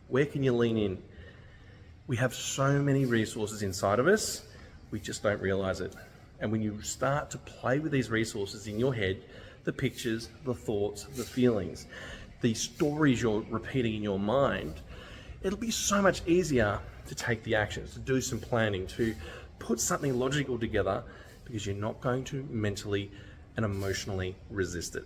Where can you lean in? We have so many resources inside of us, we just don't realize it. And when you start to play with these resources in your head, the pictures, the thoughts, the feelings, the stories you're repeating in your mind, it'll be so much easier to take the actions, to do some planning, to put something logical together, because you're not going to mentally and emotionally resist it.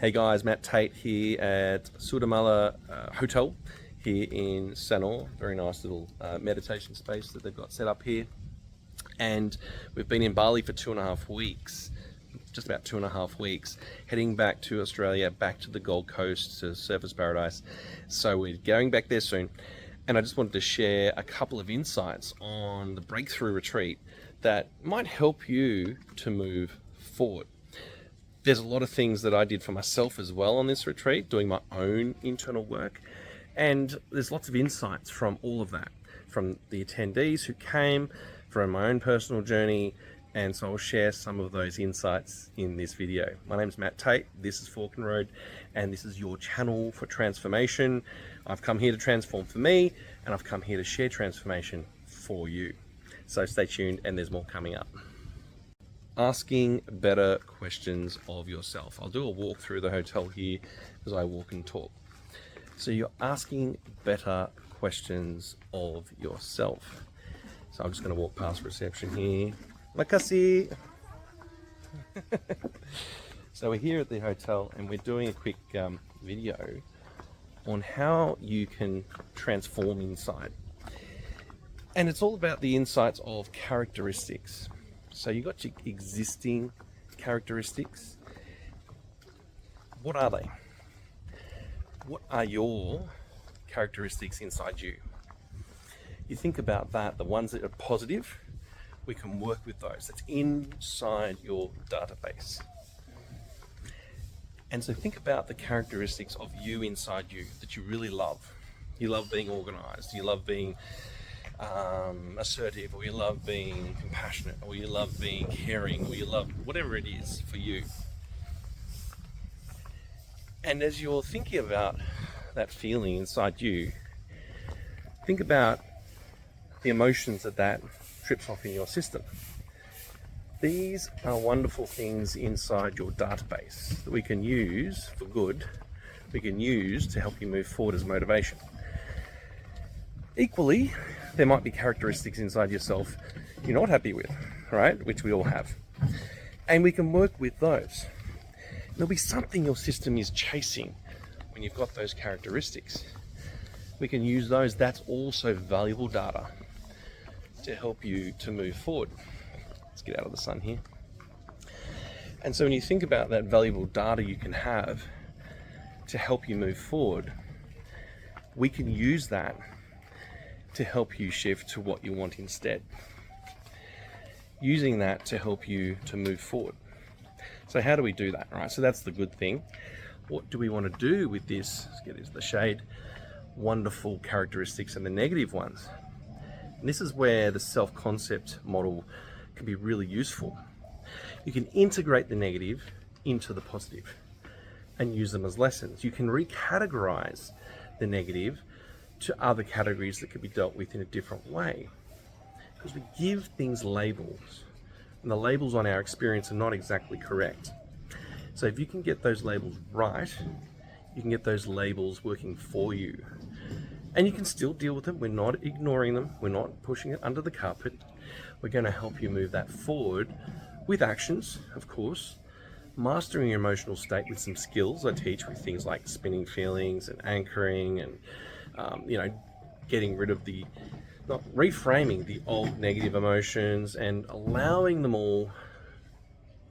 Hey guys, Matt Tait here at Sudamala Hotel here in Sanur. Very nice little meditation space that they've got set up here. And we've been in Bali for 2.5 weeks, just about 2.5 weeks, heading back to Australia, back to the Gold Coast, to Surfers Paradise. So we're going back there soon. And I just wanted to share a couple of insights on the breakthrough retreat that might help you to move forward. There's a lot of things that I did for myself as well on this retreat, doing my own internal work. And there's lots of insights from all of that, from the attendees who came, from my own personal journey. And so I'll share some of those insights in this video. My name's Matt Tait, this is Fork and Road, and this is your channel for transformation. I've come here to transform for me, and I've come here to share transformation for you. So stay tuned, and there's more coming up. Asking better questions of yourself. I'll do a walk through the hotel here as I walk and talk. So you're asking better questions of yourself. So I'm just going to walk past reception here. Makasih. So we're here at the hotel and we're doing a quick video on how you can transform inside. And it's all about the insights of characteristics. So you've got your existing characteristics. What are they? What are your characteristics inside you? You think about that, the ones that are positive, we can work with those. That's inside your database. And so think about the characteristics of you inside you that you really love. You love being organized, you love being assertive, or you love being compassionate, or you love being caring, or you love whatever it is for you. And as you're thinking about that feeling inside you, think about the emotions that trips off in your system. These are wonderful things inside your database that we can use for good, we can use to help you move forward as motivation. Equally, there might be characteristics inside yourself you're not happy with, right? Which we all have. And we can work with those. There'll be something your system is chasing when you've got those characteristics. We can use those. That's also valuable data to help you to move forward. Let's get out of the sun here. And so when you think about that valuable data you can have to help you move forward, we can use that to help you shift to what you want instead. Using that to help you to move forward. So how do we do that, right? So that's the good thing. What do we want to do with this? Let's get into the shade. Wonderful characteristics and the negative ones. And this is where the self-concept model can be really useful. You can integrate the negative into the positive and use them as lessons. You can recategorize the negative to other categories that could be dealt with in a different way. Because we give things labels, and the labels on our experience are not exactly correct. So if you can get those labels right, you can get those labels working for you. And you can still deal with them. We're not ignoring them. We're not pushing it under the carpet. We're going to help you move that forward with actions, of course. Mastering your emotional state with some skills I teach with things like spinning feelings and anchoring and getting rid of reframing the old negative emotions and allowing them all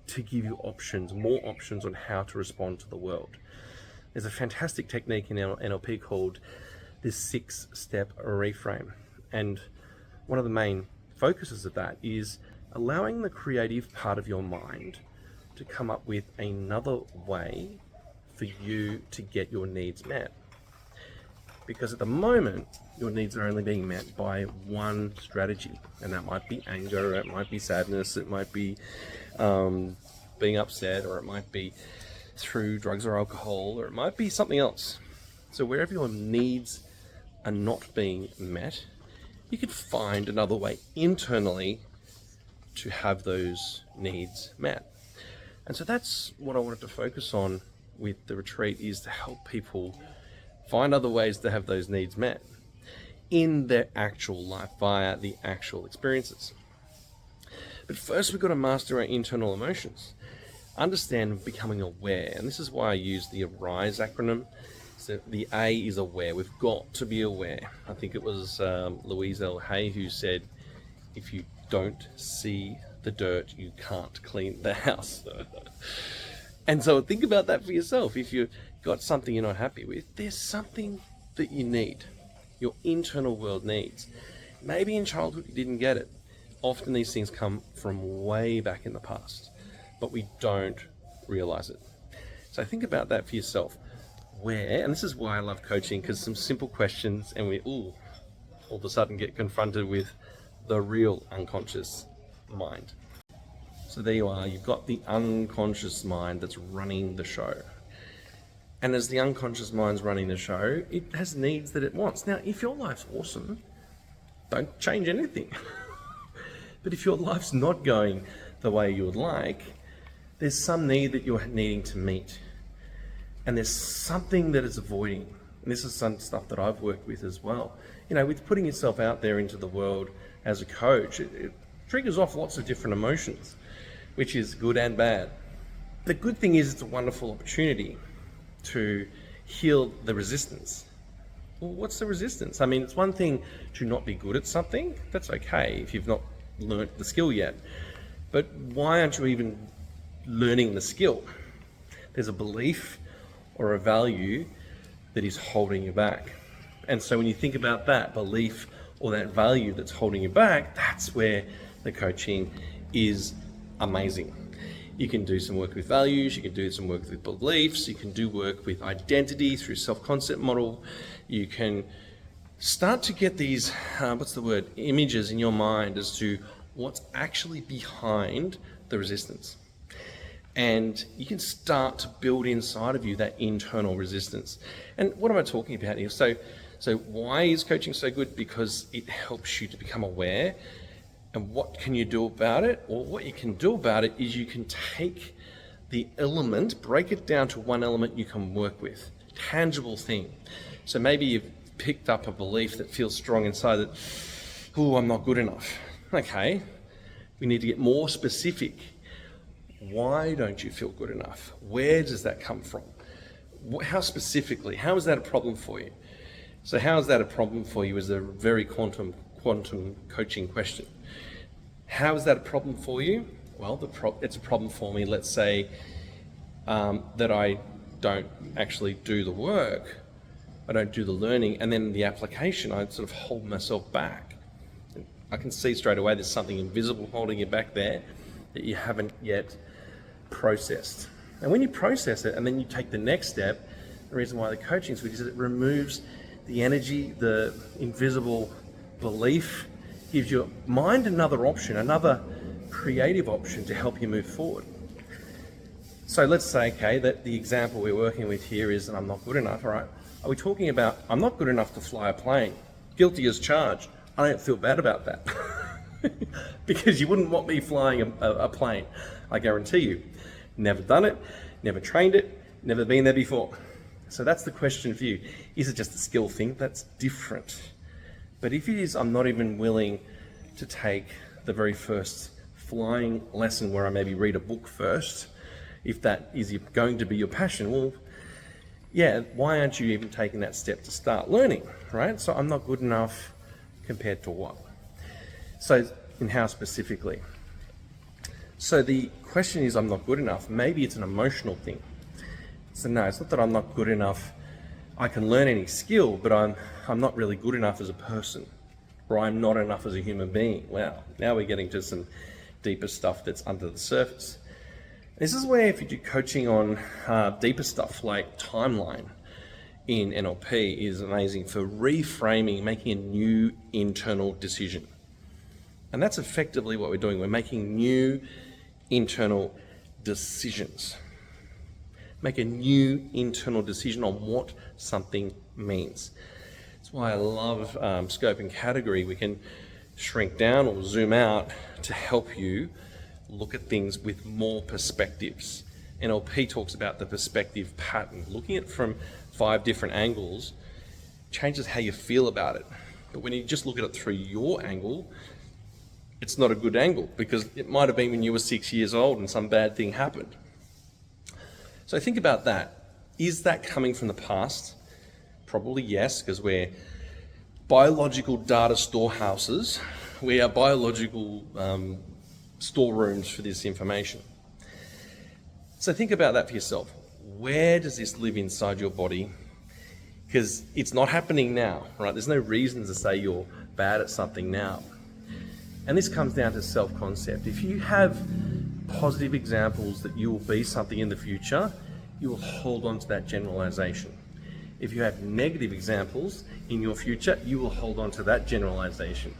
to give you options, more options on how to respond to the world. There's a fantastic technique in NLP called this 6-step reframe. And one of the main focuses of that is allowing the creative part of your mind to come up with another way for you to get your needs met. Because at the moment, your needs are only being met by one strategy, and that might be anger, it might be sadness, it might be being upset, or it might be through drugs or alcohol, or it might be something else. So wherever your needs are not being met, you could find another way internally to have those needs met. And so that's what I wanted to focus on with the retreat, is to help people find other ways to have those needs met in their actual life via the actual experiences. But first we've got to master our internal emotions. Understand becoming aware, and this is why I use the ARISE acronym. So the A is aware. We've got to be aware. I think it was Louise L. Hay who said, if you don't see the dirt, you can't clean the house. And so think about that for yourself. If you've got something you're not happy with, there's something that you need, your internal world needs. Maybe in childhood you didn't get it. Often these things come from way back in the past, but we don't realize it. So think about that for yourself. Where, and this is why I love coaching, because some simple questions and we all of a sudden get confronted with the real unconscious mind. So there you are, you've got the unconscious mind that's running the show. And as the unconscious mind's running the show, it has needs that it wants. Now, if your life's awesome, don't change anything. But if your life's not going the way you would like, there's some need that you're needing to meet. And there's something that it's avoiding. And this is some stuff that I've worked with as well. You know, with putting yourself out there into the world as a coach, it triggers off lots of different emotions, which is good and bad. The good thing is it's a wonderful opportunity to heal the resistance. Well, what's the resistance? I mean, it's one thing to not be good at something. That's okay if you've not learnt the skill yet. But why aren't you even learning the skill? There's a belief or a value that is holding you back. And so when you think about that belief or that value that's holding you back, that's where the coaching is amazing. You can do some work with values, you can do some work with beliefs, you can do work with identity through self-concept model. You can start to get these, images in your mind as to what's actually behind the resistance. And you can start to build inside of you that internal resistance. And what am I talking about here? So why is coaching so good? Because it helps you to become aware. And what can you do about it? Or what you can do about it is you can take the element, break it down to one element you can work with, tangible thing. So maybe you've picked up a belief that feels strong inside that, oh, I'm not good enough. Okay, we need to get more specific. Why don't you feel good enough? Where does that come from? How specifically? How is that a problem for you? So how is that a problem for you is a very quantum coaching question. How is that a problem for you? Well, it's a problem for me, let's say, that I don't actually do the work, I don't do the learning, and then the application, I sort of hold myself back. I can see straight away there's something invisible holding you back there that you haven't yet processed. And when you process it and then you take the next step, the reason why the coaching is good is that it removes the energy, the invisible belief, gives your mind another option, another creative option to help you move forward. So let's say, okay, that the example we're working with here is that I'm not good enough, all right? Are we talking about I'm not good enough to fly a plane? Guilty as charged. I don't feel bad about that. Because you wouldn't want me flying a plane, I guarantee you. Never done it, never trained it, never been there before. So that's the question for you. Is it just a skill thing? That's different. But if it is, I'm not even willing to take the very first flying lesson where I maybe read a book first, if that is going to be your passion, well, yeah, why aren't you even taking that step to start learning, right? So I'm not good enough compared to what? So in how specifically? So the question is, I'm not good enough. Maybe it's an emotional thing. So no, it's not that I'm not good enough. I can learn any skill, but I'm not really good enough as a person, or I'm not enough as a human being. Wow, now we're getting to some deeper stuff that's under the surface. This is where if you do coaching on deeper stuff like timeline in NLP is amazing for reframing, making a new internal decision. And that's effectively what we're doing. We're making new internal decisions. make a new internal decision on what something means. That's why I love scope and category. We can shrink down or zoom out to help you look at things with more perspectives. NLP talks about the perspective pattern. Looking at it from 5 different angles changes how you feel about it. But when you just look at it through your angle, it's not a good angle, because it might have been when you were 6 years old and some bad thing happened. So think about that. Is that coming from the past? Probably yes, because we're biological data storehouses. We are biological storerooms for this information. So think about that for yourself. Where does this live inside your body? Because it's not happening now, right? There's no reason to say you're bad at something now. And this comes down to self-concept. If you have positive examples that you will be something in the future, you will hold on to that generalization. If you have negative examples in your future, you will hold on to that generalization.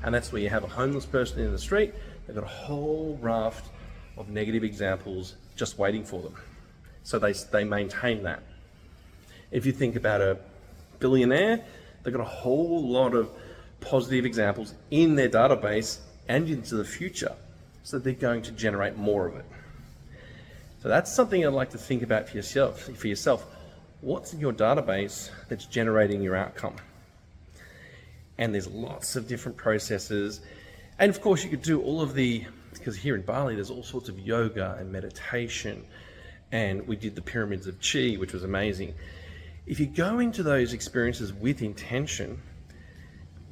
And that's where you have a homeless person in the street, they've got a whole raft of negative examples just waiting for them. So they maintain that. If you think about a billionaire, they've got a whole lot of positive examples in their database and into the future. So they're going to generate more of it. So that's something I'd like to think about for yourself. What's in your database that's generating your outcome? And there's lots of different processes. And of course you could do all of because here in Bali, there's all sorts of yoga and meditation. And we did the pyramids of chi, which was amazing. If you go into those experiences with intention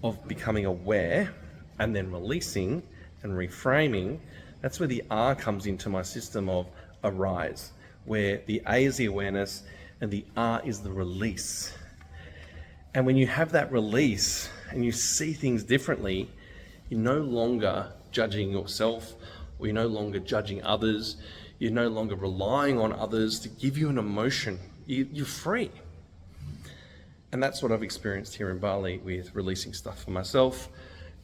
of becoming aware and then releasing and reframing, that's where the R comes into my system of arise, where the A is the awareness and the R is the release. And when you have that release and you see things differently, you're no longer judging yourself, or you're no longer judging others, you're no longer relying on others to give you an emotion. You're free. And that's what I've experienced here in Bali with releasing stuff for myself,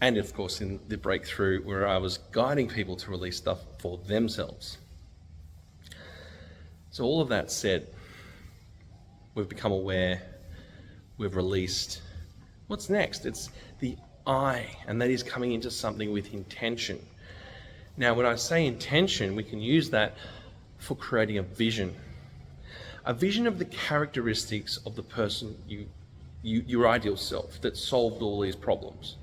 and of course in the breakthrough where I was guiding people to release stuff for themselves. So all of that said, we've become aware, we've released. What's next? It's the I, and that is coming into something with intention. Now, when I say intention, we can use that for creating a vision of the characteristics of the person your ideal self that solved all these problems.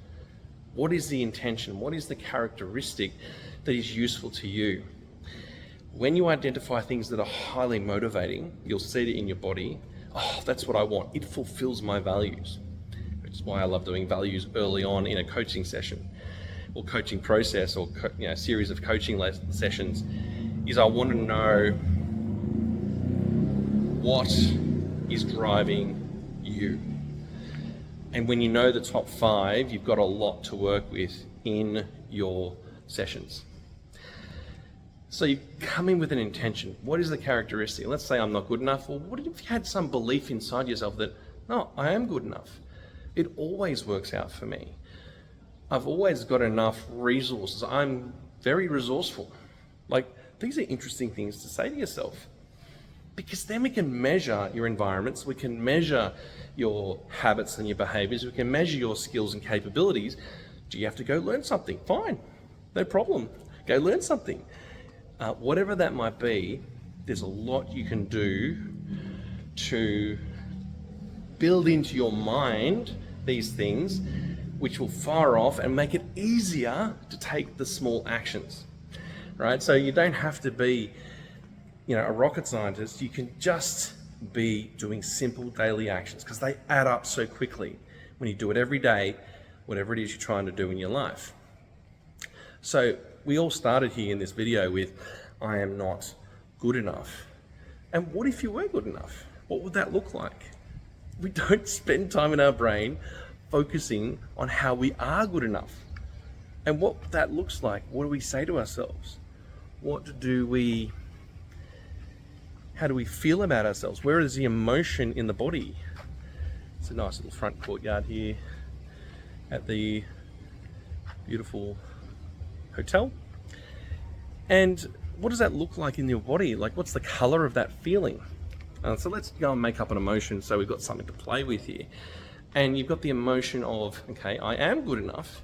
What is the intention? What is the characteristic that is useful to you? When you identify things that are highly motivating, you'll see it in your body. Oh, that's what I want. It fulfills my values. Which is why I love doing values early on in a coaching session or coaching process, or series of coaching sessions, is I want to know what is driving you. And when you know the top 5, you've got a lot to work with in your sessions. So you come in with an intention. What is the characteristic? Let's say I'm not good enough. Well, what if you had some belief inside yourself that, no, I am good enough. It always works out for me. I've always got enough resources. I'm very resourceful. Like, these are interesting things to say to yourself, because then we can measure your environments, we can measure your habits and your behaviors, we can measure your skills and capabilities. Do you have to go learn something? Fine, no problem. Go learn something. Whatever that might be, there's a lot you can do to build into your mind these things which will fire off and make it easier to take the small actions, right? So you don't have to be, a rocket scientist. You can just be doing simple daily actions, because they add up so quickly when you do it every day, whatever it is you're trying to do in your life. So we all started here in this video with, I am not good enough. And what if you were good enough? What would that look like? We don't spend time in our brain focusing on how we are good enough and what that looks like. What do we say to ourselves? How do we feel about ourselves? Where is the emotion in the body? It's a nice little front courtyard here at the beautiful hotel. And what does that look like in your body? Like, what's the color of that feeling? So let's go and make up an emotion, so we've got something to play with here. And you've got the emotion of, okay, I am good enough.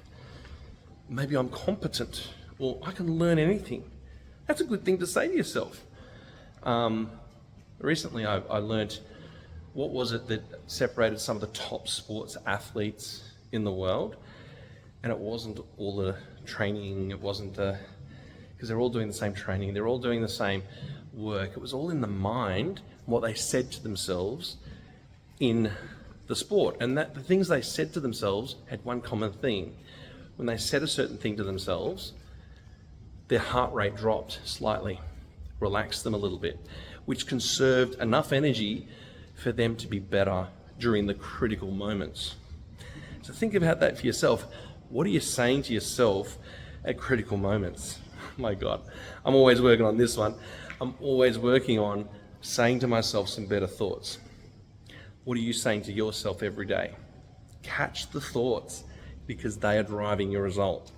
Maybe I'm competent, or I can learn anything. That's a good thing to say to yourself. Recently I learned, what was it that separated some of the top sports athletes in the world? And it wasn't all the training, it wasn't because they're all doing the same training, they're all doing the same work. It was all in the mind, what they said to themselves in the sport. And that the things they said to themselves had one common thing. When they said a certain thing to themselves, their heart rate dropped slightly, relaxed them a little bit, which conserved enough energy for them to be better during the critical moments. So think about that for yourself. What are you saying to yourself at critical moments? My God, I'm always working on this one. I'm always working on saying to myself some better thoughts. What are you saying to yourself every day? Catch the thoughts, because they are driving your result.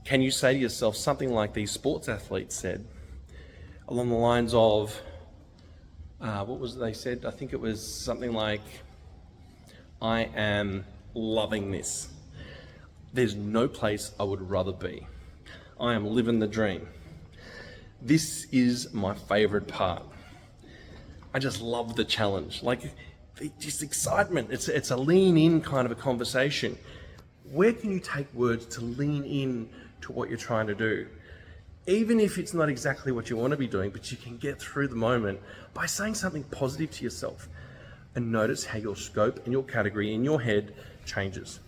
Can you say to yourself something like these sports athletes said, along the lines of, what was it they said? I think it was something like, I am loving this. There's no place I would rather be. I am living the dream. This is my favorite part. I just love the challenge. Like, just excitement. It's a lean in kind of a conversation. Where can you take words to lean in to what you're trying to do? Even if it's not exactly what you want to be doing, but you can get through the moment by saying something positive to yourself, and notice how your scope and your category in your head changes.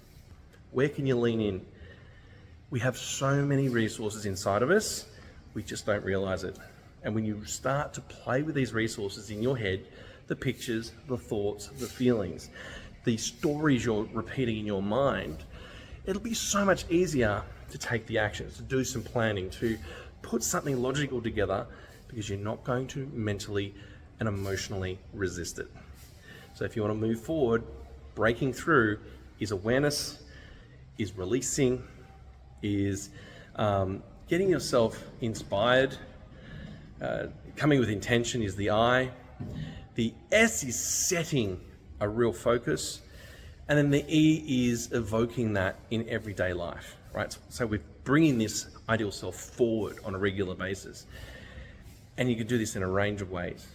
Where can you lean in? We have so many resources inside of us, we just don't realize it. And when you start to play with these resources in your head, the pictures, the thoughts, the feelings, the stories you're repeating in your mind, it'll be so much easier to take the actions, to do some planning, to put something logical together, because you're not going to mentally and emotionally resist it. So if you want to move forward, breaking through is awareness, is releasing, is getting yourself inspired. Coming with intention is the I. The S is setting a real focus. And then the E is evoking that in everyday life, right? So we're bringing this ideal self forward on a regular basis. And you can do this in a range of ways,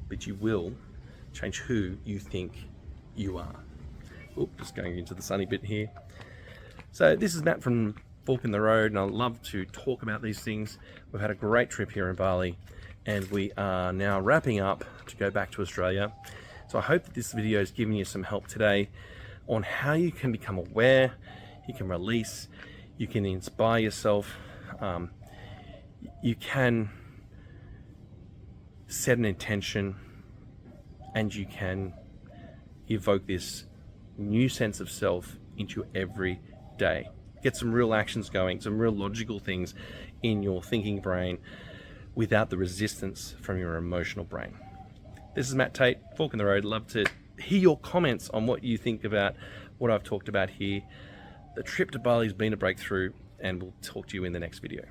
but you will change who you think you are. Oop, just going into the sunny bit here. So this is Matt from Fork in the Road, and I love to talk about these things. We've had a great trip here in Bali, and we are now wrapping up to go back to Australia. So I hope that this video has given you some help today on how you can become aware, you can release, you can inspire yourself, you can set an intention, and you can evoke this new sense of self into your every day. Get some real actions going, some real logical things in your thinking brain without the resistance from your emotional brain. This is Matt Tait, Fork in the Road. Love to hear your comments on what you think about what I've talked about here. The trip to Bali has been a breakthrough, and we'll talk to you in the next video.